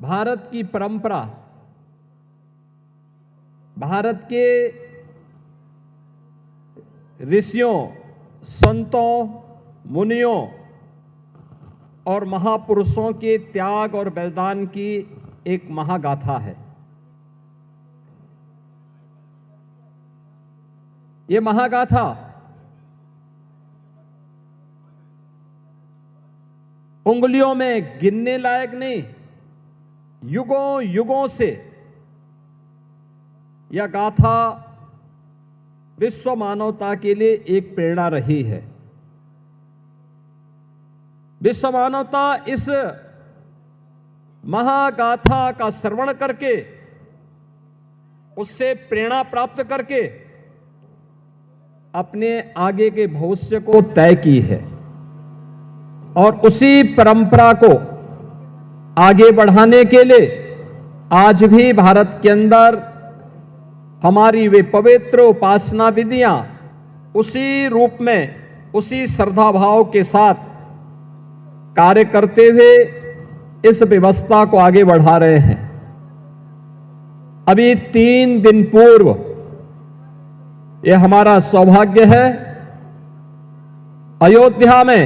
भारत की परंपरा, भारत के ऋषियों, संतों, मुनियों और महापुरुषों के त्याग और बलिदान की एक महागाथा है। ये महागाथा उंगलियों में गिनने लायक नहीं, युगों युगों से यह गाथा विश्व मानवता के लिए एक प्रेरणा रही है। विश्व मानवता इस महागाथा का श्रवण करके, उससे प्रेरणा प्राप्त करके अपने आगे के भविष्य को तय की है और उसी परंपरा को आगे बढ़ाने के लिए आज भी भारत के अंदर हमारी वे पवित्र उपासना विधियां उसी रूप में, उसी श्रद्धा भाव के साथ कार्य करते हुए इस व्यवस्था को आगे बढ़ा रहे हैं। अभी 3 दिन पूर्व यह हमारा सौभाग्य है, अयोध्या में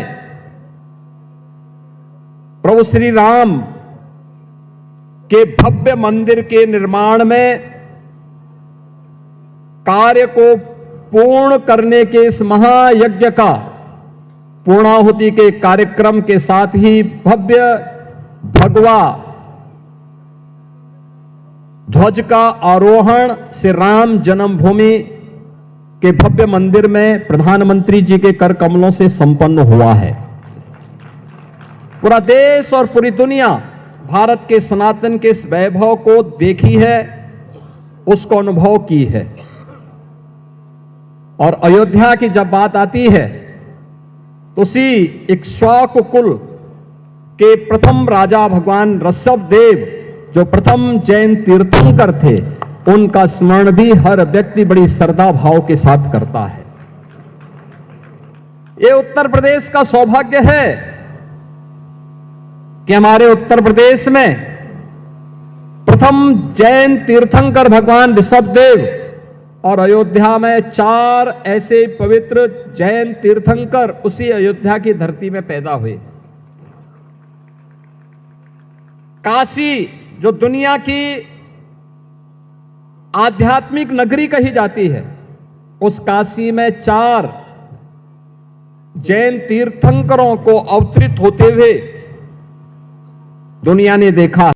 प्रभु श्री राम के भव्य मंदिर के निर्माण में कार्य को पूर्ण करने के इस महायज्ञ का पूर्णाहुति के कार्यक्रम के साथ ही भव्य भगवा ध्वज का आरोहण श्री राम जन्मभूमि के भव्य मंदिर में प्रधानमंत्री जी के कर कमलों से संपन्न हुआ है। पूरा देश और पूरी दुनिया भारत के सनातन के इस वैभव को देखी है, उसको अनुभव की है। और अयोध्या की जब बात आती है तो उसी इक्ष्वाकु कुल के प्रथम राजा भगवान ऋषभ देव, जो प्रथम जैन तीर्थंकर थे, उनका स्मरण भी हर व्यक्ति बड़ी श्रद्धा भाव के साथ करता है। ये उत्तर प्रदेश का सौभाग्य है कि हमारे उत्तर प्रदेश में प्रथम जैन तीर्थंकर भगवान ऋषभ देव और अयोध्या में 4 ऐसे पवित्र जैन तीर्थंकर उसी अयोध्या की धरती में पैदा हुए। काशी, जो दुनिया की आध्यात्मिक नगरी कही जाती है, उस काशी में 4 जैन तीर्थंकरों को अवतरित होते हुए दुनिया ने देखा।